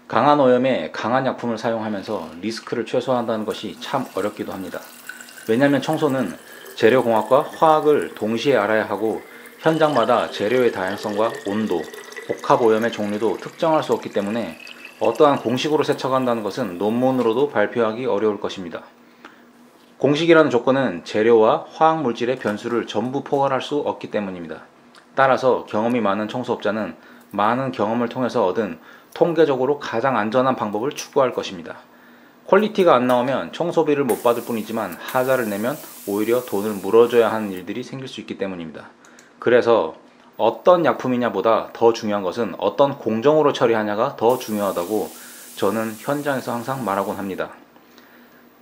강한 오염에 강한 약품을 사용하면서 리스크를 최소화한다는 것이 참 어렵기도 합니다. 왜냐하면 청소는 재료공학과 화학을 동시에 알아야 하고 현장마다 재료의 다양성과 온도, 복합오염의 종류도 특정할 수 없기 때문에 어떠한 공식으로 세척한다는 것은 논문으로도 발표하기 어려울 것입니다. 공식이라는 조건은 재료와 화학물질의 변수를 전부 포괄할 수 없기 때문입니다. 따라서 경험이 많은 청소업자는 많은 경험을 통해서 얻은 통계적으로 가장 안전한 방법을 추구할 것입니다. 퀄리티가 안 나오면 청소비를 못 받을 뿐이지만 하자를 내면 오히려 돈을 물어줘야 하는 일들이 생길 수 있기 때문입니다. 그래서 어떤 약품이냐보다 더 중요한 것은 어떤 공정으로 처리하냐가 더 중요하다고 저는 현장에서 항상 말하곤 합니다.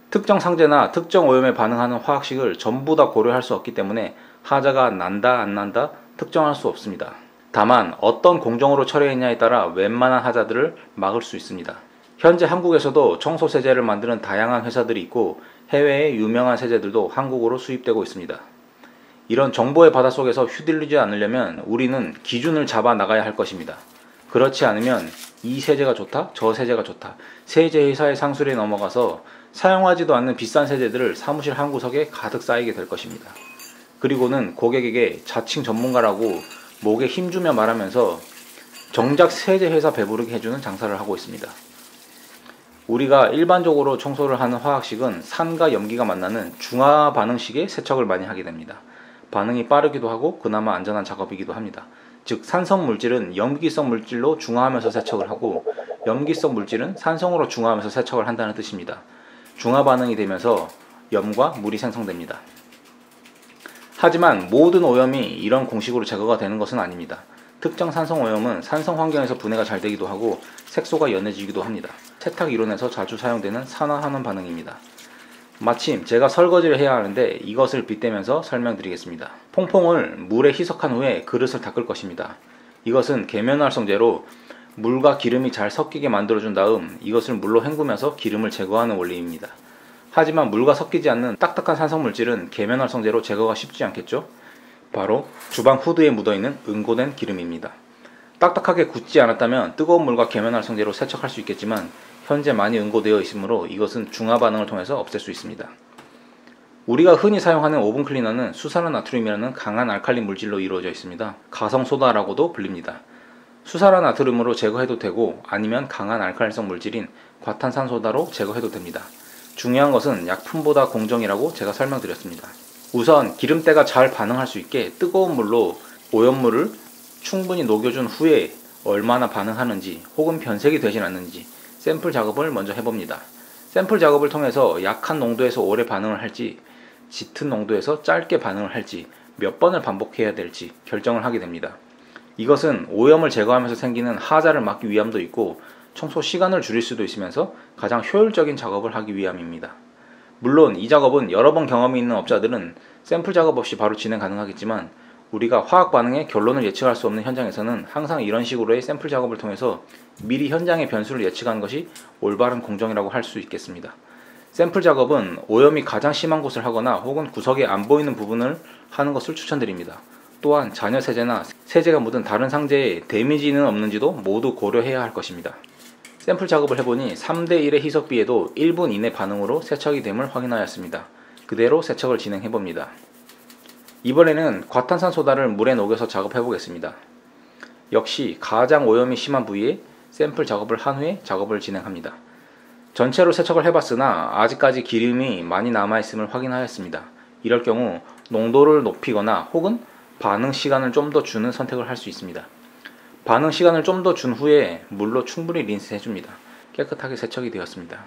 특정 상제나 특정 오염에 반응하는 화학식을 전부 다 고려할 수 없기 때문에 하자가 난다 안 난다 특정할 수 없습니다. 다만 어떤 공정으로 처리했냐에 따라 웬만한 하자들을 막을 수 있습니다. 현재 한국에서도 청소 세제를 만드는 다양한 회사들이 있고 해외의 유명한 세제들도 한국으로 수입되고 있습니다. 이런 정보의 바닷속에서 휘둘리지 않으려면 우리는 기준을 잡아 나가야 할 것입니다. 그렇지 않으면 이 세제가 좋다, 저 세제가 좋다, 세제회사의 상술에 넘어가서 사용하지도 않는 비싼 세제들을 사무실 한 구석에 가득 쌓이게 될 것입니다. 그리고는 고객에게 자칭 전문가라고 목에 힘주며 말하면서 정작 세제회사 배부르게 해주는 장사를 하고 있습니다. 우리가 일반적으로 청소를 하는 화학식은 산과 염기가 만나는 중화 반응식의 세척을 많이 하게 됩니다. 반응이 빠르기도 하고 그나마 안전한 작업이기도 합니다. 즉 산성 물질은 염기성 물질로 중화하면서 세척을 하고 염기성 물질은 산성으로 중화하면서 세척을 한다는 뜻입니다. 중화 반응이 되면서 염과 물이 생성됩니다. 하지만 모든 오염이 이런 공식으로 제거가 되는 것은 아닙니다. 특정 산성 오염은 산성 환경에서 분해가 잘 되기도 하고 색소가 연해지기도 합니다. 세탁 이론에서 자주 사용되는 산화환원 반응입니다. 마침 제가 설거지를 해야 하는데 이것을 빗대면서 설명드리겠습니다. 퐁퐁을 물에 희석한 후에 그릇을 닦을 것입니다. 이것은 계면활성제로 물과 기름이 잘 섞이게 만들어준 다음 이것을 물로 헹구면서 기름을 제거하는 원리입니다. 하지만 물과 섞이지 않는 딱딱한 산성물질은 계면활성제로 제거가 쉽지 않겠죠? 바로 주방 후드에 묻어있는 응고된 기름입니다. 딱딱하게 굳지 않았다면 뜨거운 물과 계면활성제로 세척할 수 있겠지만 현재 많이 응고되어 있으므로 이것은 중화 반응을 통해서 없앨 수 있습니다. 우리가 흔히 사용하는 오븐 클리너는 수산화나트륨이라는 강한 알칼리 물질로 이루어져 있습니다. 가성소다라고도 불립니다. 수산화나트륨으로 제거해도 되고 아니면 강한 알칼리성 물질인 과탄산소다로 제거해도 됩니다. 중요한 것은 약품보다 공정이라고 제가 설명드렸습니다. 우선 기름때가 잘 반응할 수 있게 뜨거운 물로 오염물을 충분히 녹여준 후에 얼마나 반응하는지 혹은 변색이 되진 않는지 샘플 작업을 먼저 해봅니다. 샘플 작업을 통해서 약한 농도에서 오래 반응을 할지 짙은 농도에서 짧게 반응을 할지 몇 번을 반복해야 될지 결정을 하게 됩니다. 이것은 오염을 제거하면서 생기는 하자를 막기 위함도 있고 청소 시간을 줄일 수도 있으면서 가장 효율적인 작업을 하기 위함입니다. 물론 이 작업은 여러 번 경험이 있는 업자들은 샘플 작업 없이 바로 진행 가능하겠지만 우리가 화학 반응의 결론을 예측할 수 없는 현장에서는 항상 이런 식으로의 샘플 작업을 통해서 미리 현장의 변수를 예측하는 것이 올바른 공정이라고 할 수 있겠습니다. 샘플 작업은 오염이 가장 심한 곳을 하거나 혹은 구석에 안 보이는 부분을 하는 것을 추천드립니다. 또한 잔여 세제나 세제가 묻은 다른 상자에 데미지는 없는지도 모두 고려해야 할 것입니다. 샘플 작업을 해보니 3:1의 희석비에도 1분 이내 반응으로 세척이 됨을 확인하였습니다. 그대로 세척을 진행해봅니다. 이번에는 과탄산소다를 물에 녹여서 작업해보겠습니다. 역시 가장 오염이 심한 부위에 샘플 작업을 한 후에 작업을 진행합니다. 전체로 세척을 해봤으나 아직까지 기름이 많이 남아있음을 확인하였습니다. 이럴 경우 농도를 높이거나 혹은 반응 시간을 좀 더 주는 선택을 할 수 있습니다. 반응 시간을 좀 더 준 후에 물로 충분히 린스 해줍니다. 깨끗하게 세척이 되었습니다.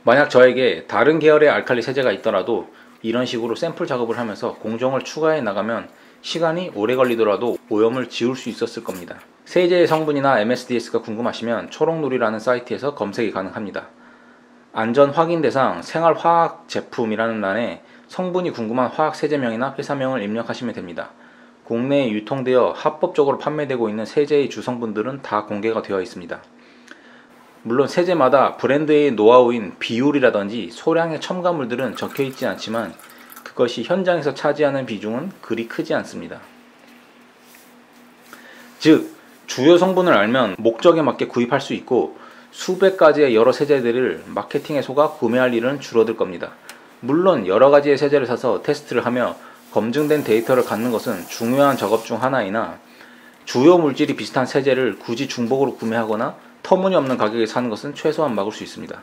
만약 저에게 다른 계열의 알칼리 세제가 있더라도 이런 식으로 샘플 작업을 하면서 공정을 추가해 나가면 시간이 오래 걸리더라도 오염을 지울 수 있었을 겁니다. 세제의 성분이나 MSDS가 궁금하시면 초록누리라는 사이트에서 검색이 가능합니다. 안전 확인 대상 생활화학 제품이라는欄에 성분이 궁금한 화학 세제명이나 회사명을 입력하시면 됩니다. 국내에 유통되어 합법적으로 판매되고 있는 세제의 주성분들은 다 공개가 되어 있습니다. 물론 세제마다 브랜드의 노하우인 비율이라든지 소량의 첨가물들은 적혀 있지 않지만 그것이 현장에서 차지하는 비중은 그리 크지 않습니다. 즉 주요 성분을 알면 목적에 맞게 구입할 수 있고 수백 가지의 여러 세제들을 마케팅에 속아 구매할 일은 줄어들 겁니다. 물론 여러 가지의 세제를 사서 테스트를 하며 검증된 데이터를 갖는 것은 중요한 작업 중 하나이나 주요 물질이 비슷한 세제를 굳이 중복으로 구매하거나 터무니없는 가격에 사는 것은 최소한 막을 수 있습니다.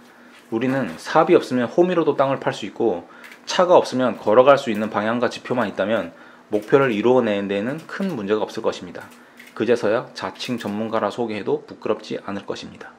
우리는 사업이 없으면 호미로도 땅을 팔 수 있고 차가 없으면 걸어갈 수 있는 방향과 지표만 있다면 목표를 이루어내는 데에는 큰 문제가 없을 것입니다. 그제서야 자칭 전문가라 소개해도 부끄럽지 않을 것입니다.